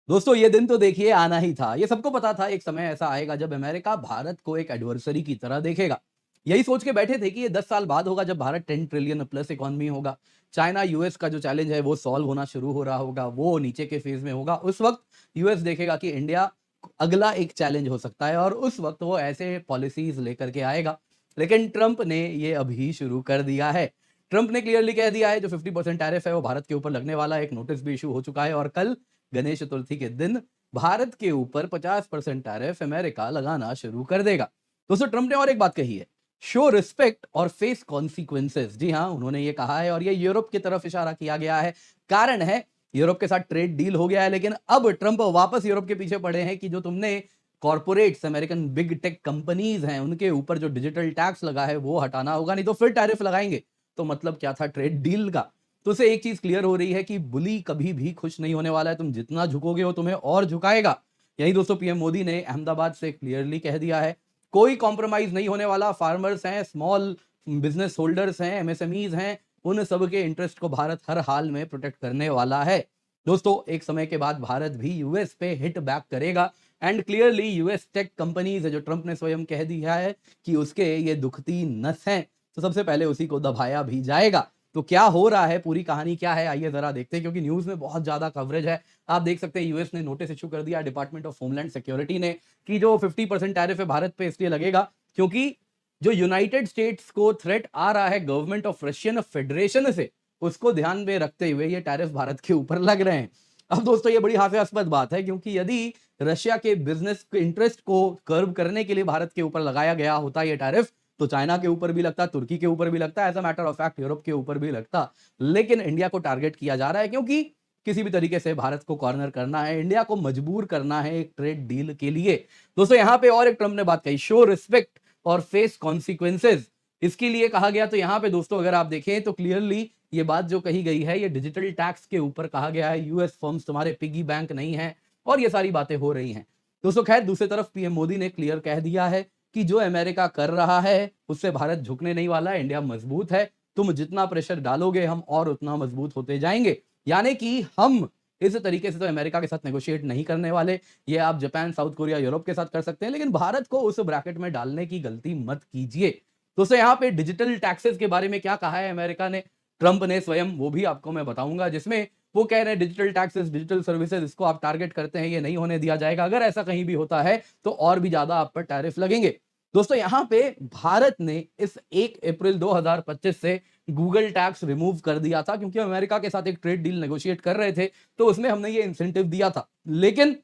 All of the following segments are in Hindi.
दोस्तों ये दिन तो देखिए आना ही था। ये सबको पता था एक समय ऐसा आएगा जब अमेरिका भारत को एक एडवर्सरी की तरह देखेगा। यही सोच के बैठे थे कि ये 10 साल बाद होगा जब भारत 10 ट्रिलियन प्लस इकोनॉमी होगा। चाइना यूएस का जो चैलेंज है वो सॉल्व होना शुरू हो रहा होगा, वो नीचे के फेज में होगा। उस वक्त यूएस देखेगा कि इंडिया अगला एक चैलेंज हो सकता है और उस वक्त वो ऐसे पॉलिसीज लेकर के आएगा। लेकिन ट्रंप ने ये अभी शुरू कर दिया है। ट्रंप ने क्लियरली कह दिया है जो 50% टैरिफ है वो भारत के ऊपर लगने वाला है। एक नोटिस भी इशू हो चुका है और कल गणेश चतुर्थी के दिन भारत के ऊपर 50% टैरिफ अमेरिका लगाना शुरू कर देगा। दोस्तों ट्रंप ने और एक बात कही है, शो रिस्पेक्ट और फेस कॉन्सिक्वेंसेस। जी हाँ, उन्होंने ये कहा है और ये यूरोप की तरफ इशारा किया गया है। कारण है यूरोप के साथ ट्रेड डील हो गया है, लेकिन अब ट्रंप वापस यूरोप के पीछे पड़े हैं कि जो तुमने corporates American big tech companies हैं उनके ऊपर जो डिजिटल टैक्स लगा है वो हटाना होगा, नहीं तो फिर टैरिफ लगाएंगे। तो मतलब क्या था ट्रेड डील का। तो उसे एक चीज क्लियर हो रही है कि बुली कभी भी खुश नहीं होने वाला है। तुम जितना झुकोगे वो तुम्हें और झुकाएगा। यही दोस्तों पीएम मोदी ने अहमदाबाद से क्लियरली कह दिया है, कोई कॉम्प्रोमाइज नहीं होने वाला। फार्मर्स हैं, स्मॉल बिजनेस होल्डर्स हैं, एमएसएमईज हैं, उन सब के इंटरेस्ट को भारत हर हाल में प्रोटेक्ट करने वाला है। दोस्तों एक समय के बाद भारत भी यूएस पे हिट बैक करेगा and clearly US tech companies है जो ट्रंप ने स्वयं कह दिया है कि उसके ये दुखती नस हैं, तो सबसे पहले उसी को दबाया भी जाएगा। तो क्या हो रहा है, पूरी कहानी क्या है, आइए जरा देखते हैं, क्योंकि न्यूज में बहुत ज्यादा कवरेज है। आप देख सकते हैं यूएस ने नोटिस इशू कर दिया डिपार्टमेंट ऑफ होमलैंड सिक्योरिटी ने कि जो 50% टैरिफ है भारत पे इसलिए लगेगा क्योंकि जो यूनाइटेड स्टेट्स को थ्रेट आ रहा है गवर्नमेंट ऑफ रशियन फेडरेशन से, उसको ध्यान में रखते हुए ये टैरिफ भारत के ऊपर लग रहे हैं। अब दोस्तों ये बड़ी हास्यास्पद बात है क्योंकि यदि रशिया के बिजनेस के इंटरेस्ट को कर्व करने के लिए भारत के ऊपर लगाया गया होता ये टैरिफ, तो चाइना के ऊपर भी लगता, तुर्की के ऊपर भी लगता, as a matter of fact Europe के ऊपर भी लगता। लेकिन इंडिया को टारगेट किया जा रहा है क्योंकि किसी भी तरीके से भारत को कॉर्नर करना है, इंडिया को मजबूर करना है एक ट्रेड डील के लिए। दोस्तों यहां पे और एक ट्रंप ने बात कही, शो रिस्पेक्ट और फेस कॉन्सिक्वेंसेज। इसके लिए कहा गया, तो यहां पे दोस्तों अगर आप देखें तो क्लियरली ये बात जो कही गई है ये डिजिटल टैक्स के ऊपर कहा गया है। यूएस फर्म्स तुम्हारे पिगी बैंक नहीं है और ये सारी बातें हो रही हैं। दोस्तों खैर दूसरी तरफ पीएम मोदी ने क्लियर कह दिया है कि जो अमेरिका कर रहा है उससे भारत झुकने नहीं वाला है, इंडिया मजबूत है। तुम जितना प्रेशर डालोगे हम और उतना मजबूत होते जाएंगे। यानी कि हम इस तरीके से तो अमेरिका के साथ नेगोशिएट नहीं करने वाले। ये आप जापान, साउथ कोरिया, यूरोप के साथ कर सकते हैं, लेकिन भारत को उस ब्रैकेट में डालने की गलती मत कीजिए। दोस्तों यहाँ पे डिजिटल टैक्सेस के बारे में क्या कहा है अमेरिका ने, ट्रंप ने स्वयं, वो भी आपको मैं बताऊंगा, जिसमें वो कह रहे हैं डिजिटल टैक्सेस, डिजिटल सर्विसेज, इसको आप टारगेट करते हैं, ये नहीं होने दिया जाएगा। अगर ऐसा कहीं भी होता है तो और भी ज्यादा आप पर टैरिफ लगेंगे। दोस्तों यहां पे भारत ने इस 1 अप्रैल 2025 से गूगल टैक्स रिमूव कर दिया था क्योंकि अमेरिका के साथ एक ट्रेड डील नेगोशिएट कर रहे थे, तो उसमें हमने ये इंसेंटिव दिया था। लेकिन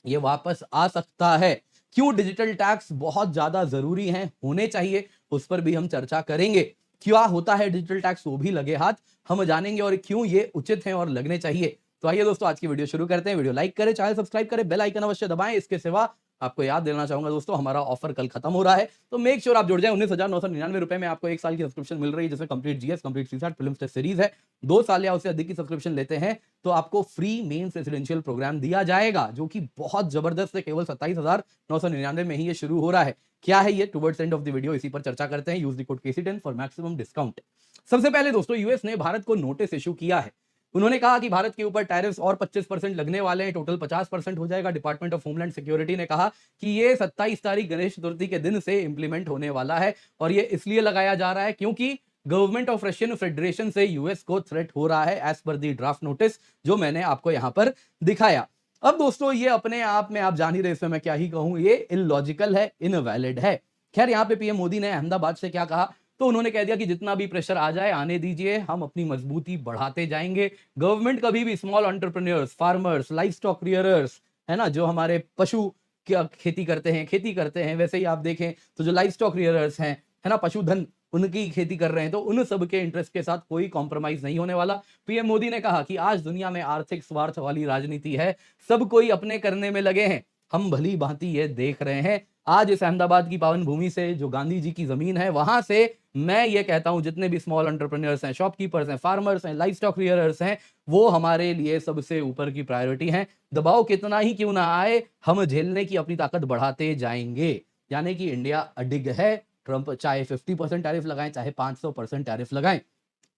ये वापस आ सकता है। क्यों डिजिटल टैक्स बहुत ज्यादा जरूरी है, होने चाहिए, उस पर भी हम चर्चा करेंगे। क्या होता है डिजिटल टैक्स, वो भी लगे हाथ हम जानेंगे और क्यों ये उचित है और लगने चाहिए। तो आइए दोस्तों आज की वीडियो शुरू करते हैं। वीडियो लाइक करें, चैनल सब्सक्राइब करें, बेल आइकन अवश्य दबाएं। इसके सिवा आपको याद देना चाहूंगा दोस्तों, हमारा ऑफर कल खत्म हो रहा है, तो मेक श्योर आप जुड़ जाए। 19,999 रुपए में आपको 1 साल की सब्सक्रिप्शन मिल रही है, जिसमें complete GS, complete CSAT, full test series है। 2 साल या उससे अधिक की सब्सक्रिप्शन लेते हैं तो आपको फ्री मेंस रेसिडेंशियल प्रोग्राम दिया जाएगा, जो कि बहुत जबरदस्त है। केवल 27,999 में ही ये शुरू हो रहा है। क्या है ये, towards end of the video इसी पर चर्चा करते हैं। Use the code KC10 for maximum discount. सबसे पहले दोस्तों यूएस ने भारत को नोटिस इशू किया है। उन्होंने कहा कि भारत के ऊपर टैरिफ्स और 25% लगने वाले हैं, टोटल 50% हो जाएगा। डिपार्टमेंट ऑफ होमलैंड सिक्योरिटी ने कहा कि ये 27 तारीख गणेश चतुर्थी के दिन से इंप्लीमेंट होने वाला है और ये इसलिए लगाया जा रहा है क्योंकि गवर्नमेंट ऑफ रशियन फेडरेशन से यूएस को थ्रेट हो रहा है, एज पर दी ड्राफ्ट नोटिस जो मैंने आपको यहां पर दिखाया। अब दोस्तों ये अपने आप में आप जान ही रहे, इसमें मैं क्या ही कहूं, ये इलॉजिकल है, इनवैलिड है। खैर यहाँ पे पीएम मोदी ने अहमदाबाद से क्या कहा, तो उन्होंने कह दिया कि जितना भी प्रेशर आ जाए आने दीजिए, हम अपनी मजबूती बढ़ाते जाएंगे। गवर्नमेंट कभी भी small entrepreneurs, farmers, livestock rearers, है ना, जो हमारे पशु खेती करते हैं, वैसे ही आप देखें तो जो लाइफ स्टॉक रियरर्स हैं, है ना, पशुधन उनकी खेती कर रहे हैं, तो उन सब के इंटरेस्ट के साथ कोई कॉम्प्रोमाइज नहीं होने वाला। पीएम मोदी ने कहा कि आज दुनिया में आर्थिक स्वार्थ वाली राजनीति है, सब कोई अपने करने में लगे हैं, हम भली भांति ये देख रहे हैं। आज इस अहमदाबाद की पावन भूमि से, जो गांधी जी की जमीन है, वहां से मैं ये कहता हूं जितने भी स्मॉल एंटरप्रेन्योर्स हैं, शॉपकीपर्स हैं, फार्मर्स हैं, लाइफ स्टॉक रियरर्स हैं, वो हमारे लिए सबसे ऊपर की प्रायोरिटी हैं। दबाव कितना ही क्यों ना आए, हम झेलने की अपनी ताकत बढ़ाते जाएंगे। यानी कि इंडिया अडिग है। ट्रंप चाहे 50% टैरिफ लगाएं, चाहे 500% टैरिफ लगाएं।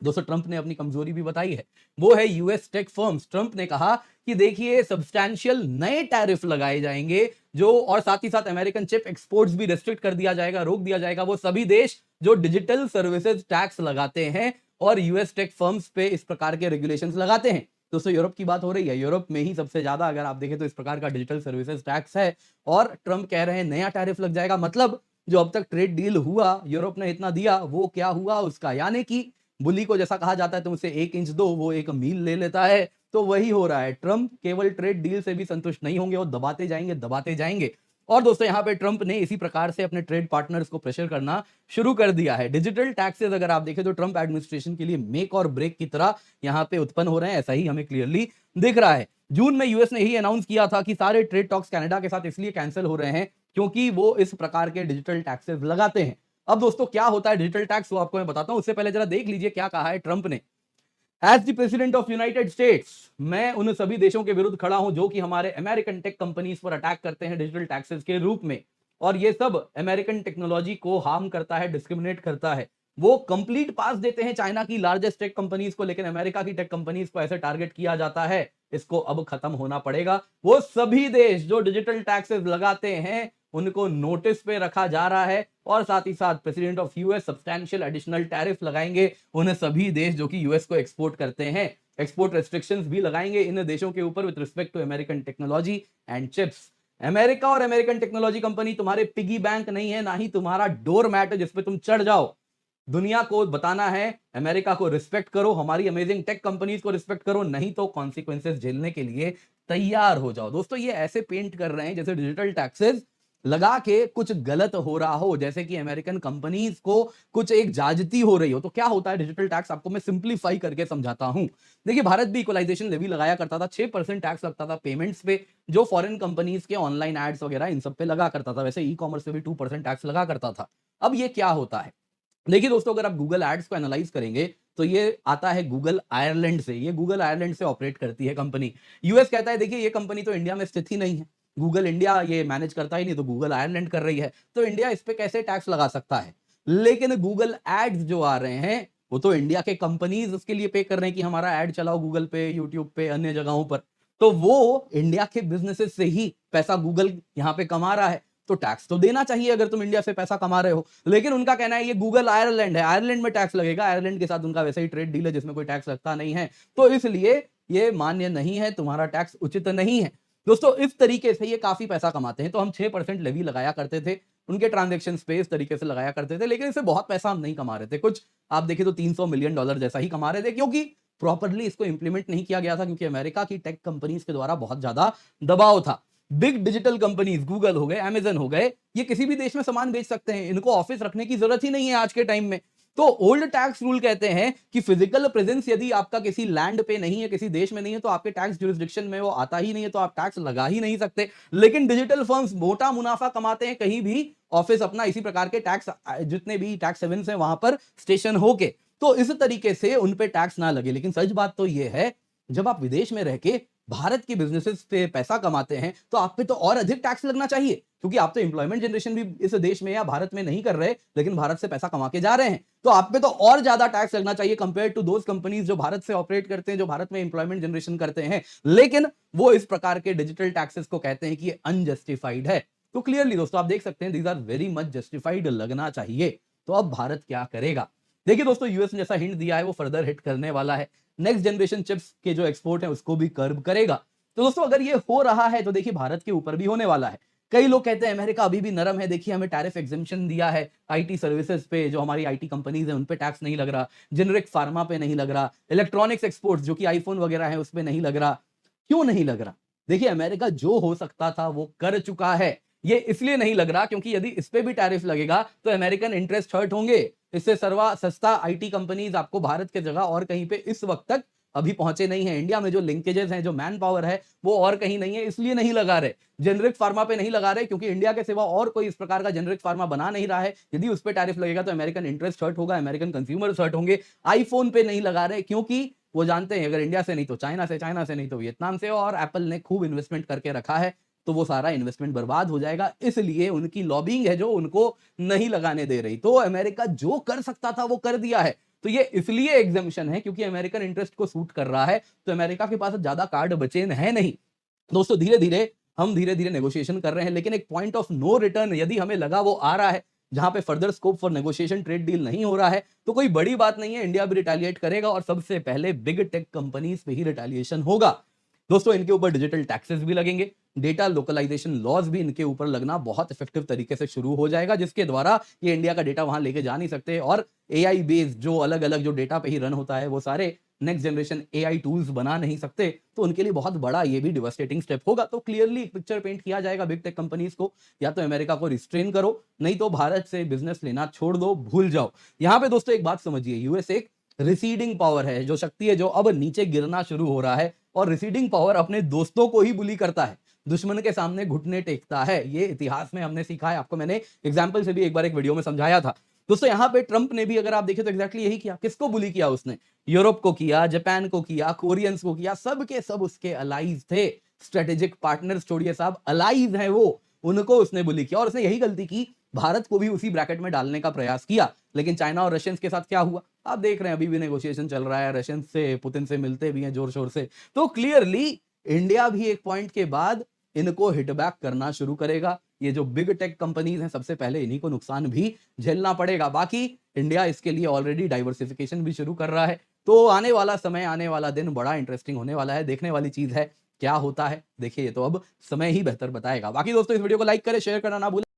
दोस्तों ट्रंप ने अपनी कमजोरी भी बताई है, वो है यूएस टेक फर्म्स। ट्रंप ने कहा कि देखिए सब्सटैंशियल नए टैरिफ लगाए जाएंगे जो, और साथ ही साथ अमेरिकन चिप एक्सपोर्ट्स भी रिस्ट्रिक्ट कर दिया जाएगा, रोक दिया जाएगा। वो सभी देश जो डिजिटल सर्विसेज टैक्स लगाते हैं और यूएस टेक फर्म्स पे इस प्रकार के रेगुलेशंस लगाते हैं। दोस्तों यूरोप की बात हो रही है, यूरोप में ही सबसे ज्यादा अगर आप देखें तो इस प्रकार का डिजिटल सर्विसेज टैक्स है, और ट्रंप कह रहे हैं नया टैरिफ लग जाएगा। मतलब जो अब तक ट्रेड डील हुआ, यूरोप ने इतना दिया, वो क्या हुआ उसका, यानी कि बुली को जैसा कहा जाता है तुम उसे 1 इंच दो वो 1 मील ले लेता है, तो वही हो रहा है। ट्रंप केवल ट्रेड डील से भी संतुष्ट नहीं होंगे और दबाते जाएंगे दबाते जाएंगे। और दोस्तों यहाँ पे ट्रंप ने इसी प्रकार से अपने ट्रेड पार्टनर्स को प्रेशर करना शुरू कर दिया है। डिजिटल टैक्सेस अगर आप देखें तो ट्रंप एडमिनिस्ट्रेशन के लिए मेक और ब्रेक की तरह यहाँ पे उत्पन्न हो रहे हैं, ऐसा ही हमें क्लियरली दिख रहा है। जून में यूएस ने ही अनाउंस किया था कि सारे ट्रेड टॉक्स कनाडा के साथ इसलिए कैंसिल हो रहे हैं क्योंकि वो इस प्रकार के डिजिटल टैक्सेस लगाते हैं। अब दोस्तों क्या होता है डिजिटल टैक्स, वो आपको मैं बताता हूं। उससे पहले जरा देख लीजिए क्या कहा है ट्रंप ने। As the president of United States, मैं उन सभी देशों के विरुद्ध खड़ा हूं जो कि हमारे अमेरिकन टेक कंपनीज पर अटैक करते हैं डिजिटल टैक्सेस के रूप में, और ये सब अमेरिकन टेक्नोलॉजी को हार्म करता है, डिस्क्रिमिनेट करता है। वो कंप्लीट पास देते हैं चाइना की लार्जेस्ट टेक कंपनीज को, लेकिन अमेरिका की टेक कंपनीज को ऐसे टारगेट किया जाता है। इसको अब खत्म होना पड़ेगा। वो सभी देश जो डिजिटल टैक्सेस लगाते हैं उनको नोटिस पे रखा जा रहा है, और साथ ही साथ president of US substantial additional tariff लगाएंगे उन सभी देश जो कि यूएस को एक्सपोर्ट करते हैं। एक्सपोर्ट रेस्ट्रिक्शंस भी लगाएंगे इन देशों के ऊपर with respect to American technology and chips. America और अमेरिकन टेक्नोलॉजी कंपनी तुम्हारे पिगी बैंक नहीं है, ना ही तुम्हारा डोर मैट जिसपे तुम चढ़ जाओ। दुनिया को बताना है अमेरिका को रिस्पेक्ट करो, हमारी अमेजिंग टेक कंपनीज को रिस्पेक्ट करो, नहीं तो कॉन्सिक्वेंसेस झेलने के लिए तैयार हो जाओ। दोस्तों ये ऐसे पेंट कर रहे हैं जैसे डिजिटल टैक्सेस लगा के कुछ गलत हो रहा हो, जैसे कि अमेरिकन कंपनीज को कुछ एक जाजती हो रही हो। तो क्या होता है डिजिटल टैक्स, आपको मैं सिंप्लीफाई करके समझाता हूं। देखिए भारत भी इक्वलाइजेशन लेवी लगाया करता था, 6% टैक्स लगता था पेमेंट्स पे, जो फॉरेन कंपनीज के ऑनलाइन एड्स वगैरह इन सब पे लगा करता था। वैसे ई कॉमर्स पे भी 2% टैक्स लगा करता था। अब ये क्या होता है, देखिए दोस्तों अगर आप गूगल एड्स को एनालाइज करेंगे तो ये आता है गूगल आयरलैंड से। ये गूगल आयरलैंड से ऑपरेट करती है कंपनी। यूएस कहता है देखिए ये कंपनी तो इंडिया में स्थित ही नहीं है, गूगल इंडिया ये मैनेज करता ही नहीं, तो गूगल आयरलैंड कर रही है, तो इंडिया इस पे कैसे टैक्स लगा सकता है। लेकिन गूगल एड्स जो आ रहे हैं वो तो इंडिया के कंपनीज उसके लिए पे कर रहे हैं कि हमारा एड चलाओ गूगल पे, यूट्यूब पे, अन्य जगहों पर। तो वो इंडिया के बिजनेसेस से ही पैसा गूगल यहाँ पे कमा रहा है, तो टैक्स तो देना चाहिए अगर तुम इंडिया से पैसा कमा रहे हो। लेकिन उनका कहना है ये गूगल आयरलैंड है, आयरलैंड में टैक्स लगेगा, आयरलैंड के साथ उनका वैसे ही ट्रेड डील है जिसमें कोई टैक्स लगता नहीं है, तो इसलिए ये मान्य नहीं है, तुम्हारा टैक्स उचित नहीं है। दोस्तों इस तरीके से ये काफी पैसा कमाते हैं। तो हम 6% लेवी लगाया करते थे उनके ट्रांजेक्शन पे, इस तरीके से लगाया करते थे, लेकिन इससे बहुत पैसा हम नहीं कमा रहे थे। कुछ आप देखिए तो $300 मिलियन जैसा ही कमा रहे थे, क्योंकि प्रॉपरली इसको इंप्लीमेंट नहीं किया गया था, क्योंकि अमेरिका की टेक कंपनीज के द्वारा बहुत ज्यादा दबाव था। बिग डिजिटल कंपनीज गूगल हो गए, अमेजन हो गए, ये किसी भी देश में सामान बेच सकते हैं, इनको ऑफिस रखने की जरूरत ही नहीं है आज के टाइम में। तो ओल्ड टैक्स रूल कहते हैं कि फिजिकल प्रेजेंस यदि आपका किसी लैंड पे नहीं है, किसी देश में नहीं है, तो आपके टैक्स जुरिस्डिक्शन में वो आता ही नहीं है, तो आप टैक्स लगा ही नहीं सकते। लेकिन डिजिटल फर्म्स मोटा मुनाफा कमाते हैं कहीं भी ऑफिस अपना इसी प्रकार के टैक्स, जितने भी टैक्स हेवन्स हैं वहां पर स्टेशन होके, तो इस तरीके से उन पे टैक्स ना लगे। लेकिन सच बात तो ये है जब आप विदेश में रह के भारत के बिजनेसेस पे पैसा कमाते हैं तो आप पे तो और अधिक टैक्स लगना चाहिए, क्योंकि आप तो एम्प्लॉयमेंट जनरेशन भी इस देश में या भारत में नहीं कर रहे, लेकिन भारत से पैसा कमा के जा रहे हैं, तो आप पे तो और ज्यादा टैक्स लगना चाहिए कंपेयर टू दोज कंपनीज जो भारत से ऑपरेट करते हैं, जो भारत में एम्प्लॉयमेंट जनरेशन करते हैं। लेकिन वो इस प्रकार के डिजिटल टैक्सेस को कहते हैं कि ये अनजस्टिफाइड है। तो क्लियरली दोस्तों आप देख सकते हैं these are very much justified, लगना चाहिए। तो अब भारत क्या करेगा, देखिए दोस्तों यूएस ने जैसा हिंट दिया है वो फर्दर हिट करने वाला है, नेक्स्ट जनरेशन चिप्स के जो एक्सपोर्ट है उसको भी कर्ब करेगा। तो दोस्तों अगर ये हो रहा है तो देखिए भारत के ऊपर भी होने वाला है। कई लोग कहते हैं अमेरिका अभी भी नरम है, देखिए हमें टैरिफ एग्जेम्पशन दिया है, आईटी सर्विसेज पे जो हमारी आईटी कंपनीज है उन पे टैक्स नहीं लग रहा, जेनेरिक फार्मा पे नहीं लग रहा, इलेक्ट्रॉनिक्स एक्सपोर्ट्स जो कि आईफोन वगैरह है उस पे नहीं लग रहा। क्यों नहीं लग रहा, देखिए अमेरिका जो हो सकता था वो कर चुका है। ये इसलिए नहीं लग रहा क्योंकि यदि इस पे भी टैरिफ लगेगा तो अमेरिकन इंटरेस्ट हर्ट होंगे। इससे सर्वा सस्ता आईटी कंपनीज आपको भारत के जगह और कहीं पे इस वक्त तक अभी पहुंचे नहीं है। इंडिया में जो लिंकेजेस हैं, जो मैन पावर है वो और कहीं नहीं है, इसलिए नहीं लगा रहे। जेनरिक फार्मा पे नहीं लगा रहे क्योंकि इंडिया के सिवा और कोई इस प्रकार का जेनरिक फार्मा बना नहीं रहा है। यदि उस पर टैरिफ लगेगा तो अमेरिकन इंटरेस्ट हर्ट होगा, अमेरिकन कंज्यूमर्स हर्ट होंगे। आईफोन पे नहीं लगा रहे क्योंकि वो जानते हैं अगर इंडिया से नहीं तो चाइना से, चाइना से नहीं तो वियतनाम से, और एप्पल ने खूब इन्वेस्टमेंट करके रखा है तो वो सारा इन्वेस्टमेंट बर्बाद हो जाएगा। इसलिए उनकी लॉबिंग है जो उनको नहीं लगाने दे रही। तो अमेरिका जो कर सकता था वो कर दिया है। तो ये इसलिए एग्जामिशन है क्योंकि अमेरिकन इंटरेस्ट को सूट कर रहा है, तो अमेरिका के पास ज्यादा कार्ड बचे है नहीं। दोस्तों धीरे धीरे नेगोशिएशन कर रहे हैं, लेकिन एक पॉइंट ऑफ नो रिटर्न यदि हमें लगा वो आ रहा है, जहां पे further scope for negotiation trade deal नहीं हो रहा है, तो कोई बड़ी बात नहीं है, इंडिया भी रिटेलिएट करेगा और सबसे पहले बिग टेक कंपनीज पे ही रिटेलिएशन होगा। दोस्तों इनके ऊपर डिजिटल टैक्सेस भी लगेंगे, डेटा लोकलाइजेशन लॉज भी इनके ऊपर लगना बहुत इफेक्टिव तरीके से शुरू हो जाएगा, जिसके द्वारा ये इंडिया का डेटा वहां लेके जा नहीं सकते, और एआई बेस्ड जो अलग अलग जो डेटा पे ही रन होता है वो सारे नेक्स्ट जनरेशन एआई टूल्स बना नहीं सकते, तो उनके लिए बहुत बड़ा ये भी डिवास्टेटिंग स्टेप होगा। तो क्लियरली पिक्चर पेंट किया जाएगा बिग टेक कंपनीज को, या तो अमेरिका को रिस्ट्रेन करो, नहीं तो भारत से बिजनेस लेना छोड़ दो, भूल जाओ। यहां पे दोस्तों एक बात समझिए, यूएस एक रिसीडिंग पावर है, जो शक्ति है जो अब नीचे गिरना शुरू हो रहा है, और रिसीडिंग पावर अपने दोस्तों को ही बुली करता है, दुश्मन के सामने घुटने टेकता है। ये इतिहास में हमने सीखा है, आपको मैंने एग्जाम्पल से भी एक बार एक वीडियो में समझाया था। दोस्तों यहां पे ट्रंप ने भी अगर आप देखें तो एग्जैक्टली यही किया। किसको बुली किया उसने? यूरोप को किया, जापान को किया, कोरियंस को किया, सब के सब उसके अलाइज थे, स्ट्रेटेजिक पार्टनर्स छोड़िए साहब, अलाइज हैं वो, उनको उसने बुली किया। और उसने यही गलती की, भारत को भी उसी ब्रैकेट में डालने का प्रयास किया। लेकिन चाइना और रशियंस के साथ क्या हुआ आप देख रहे हैं, अभी भी नेगोशिएशन चल रहा है, रशियंस से पुतिन से मिलते भी हैं जोर शोर से। तो क्लियरली इंडिया भी एक पॉइंट के बाद इनको हिटबैक करना शुरू करेगा। ये जो बिग टेक कंपनीज हैं, सबसे पहले इन्हीं को नुकसान भी झेलना पड़ेगा। बाकी इंडिया इसके लिए ऑलरेडी डाइवर्सिफिकेशन भी शुरू कर रहा है। तो आने वाला समय, आने वाला दिन बड़ा इंटरेस्टिंग होने वाला है, देखने वाली चीज है क्या होता है। देखिए ये तो अब समय ही बेहतर बताएगा। बाकी दोस्तों इस वीडियो को लाइक करें, शेयर करना ना भूलें।